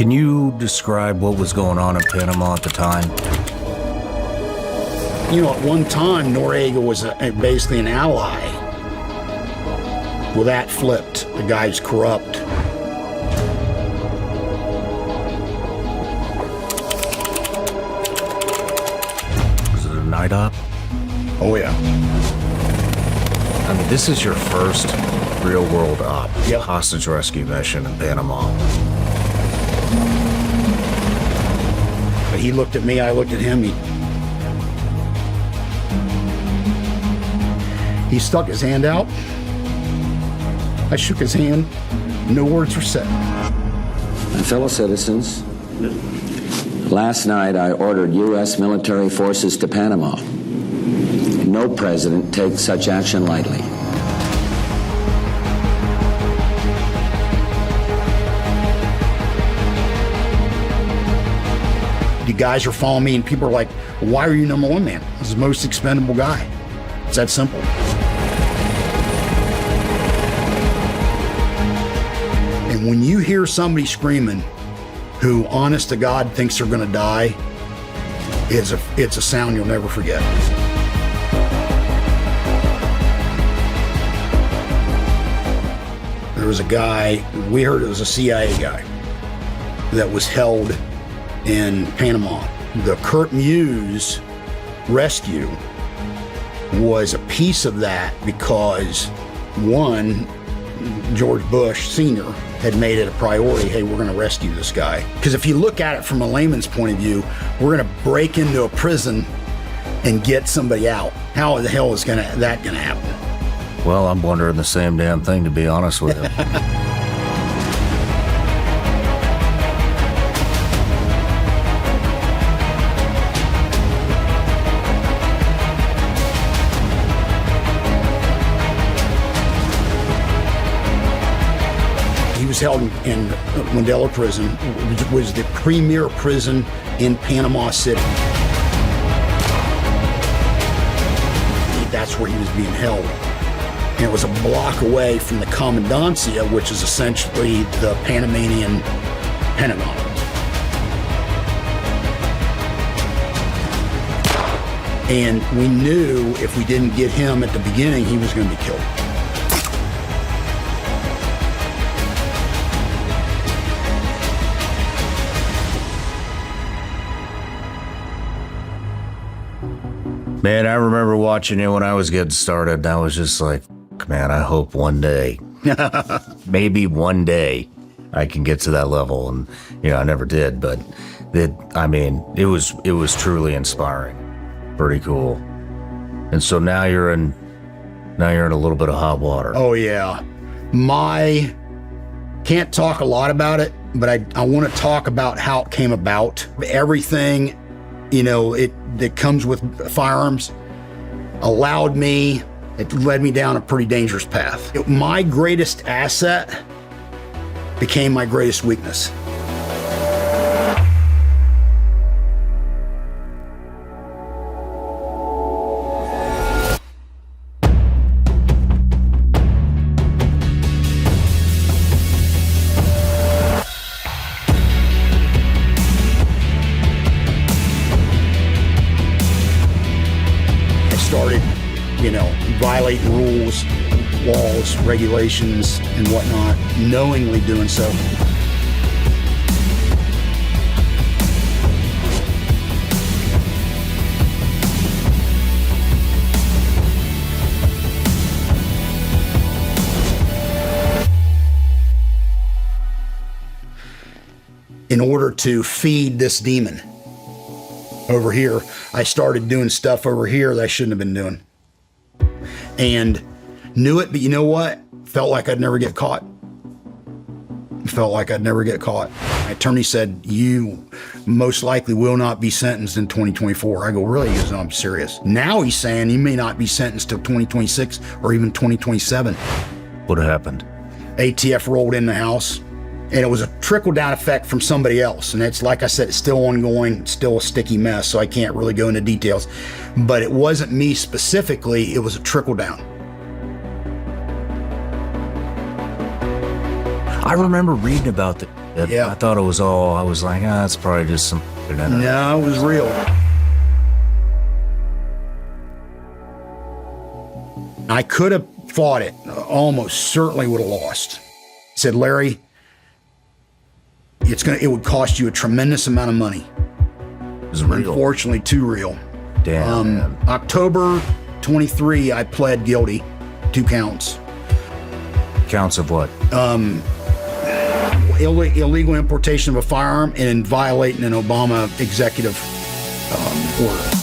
Can you describe what was going on in Panama at the time? You know, at one time, Noriega was basically an ally. Well, that flipped. The guy's corrupt. Was it a night op? Oh, yeah. I mean, this is your first real-world op. Yep. Hostage rescue mission in Panama. But he looked at me, I looked at him. He stuck his hand out. I shook his hand. No words were said. My fellow citizens, last night I ordered U.S. military forces to Panama. No president takes such action lightly. You guys are following me, and people are like, why are you number one man? This is the most expendable guy. It's that simple. And when you hear somebody screaming who, honest to God, thinks they're going to die, it's a sound you'll never forget. There was a guy, we heard it was a CIA guy, that was held in Panama. The Kurt Muse rescue was a piece of that because, one, George Bush Sr. had made it a priority, hey, we're gonna rescue this guy. Because if you look at it from a layman's point of view, we're gonna break into a prison and get somebody out. How the hell is that gonna happen? Well, I'm wondering the same damn thing, to be honest with you. He was held in Mandela Prison, which was the premier prison in Panama City. That's where he was being held. And it was a block away from the Comandancia, which is essentially the Panamanian Pentagon. And we knew if we didn't get him at the beginning, he was going to be killed. Man, I remember watching it when I was getting started, and I was just like, man, I hope one day, maybe one day, I can get to that level. And, I never did, but it was truly inspiring. Pretty cool. And so now you're in a little bit of hot water. Oh, yeah. Can't talk a lot about it, but I want to talk about how it came about. Everything, that comes with firearms it led me down a pretty dangerous path. My greatest asset became my greatest weakness. Started, violating rules, laws, regulations, and whatnot, knowingly doing so. In order to feed this demon over here, I started doing stuff over here that I shouldn't have been doing. And knew it, but you know what? Felt like I'd never get caught. My attorney said, you most likely will not be sentenced in 2024. I go, really? He goes, no, I'm serious. Now he's saying you may not be sentenced till 2026 or even 2027. What happened? ATF rolled in the house. And it was a trickle-down effect from somebody else. And it's, like I said, it's still ongoing, it's still a sticky mess, so I can't really go into details. But it wasn't me specifically, it was a trickle-down. I remember reading about Yeah. I thought it was all, I was like, it's probably just some. No, it was real. I could have fought it. Almost certainly would have lost. Said, Larry, it would cost you a tremendous amount of money. It was real. Unfortunately, too real. Damn. Man. October 23, I pled guilty, 2 counts. Counts of what? Illegal importation of a firearm and violating an Obama executive order.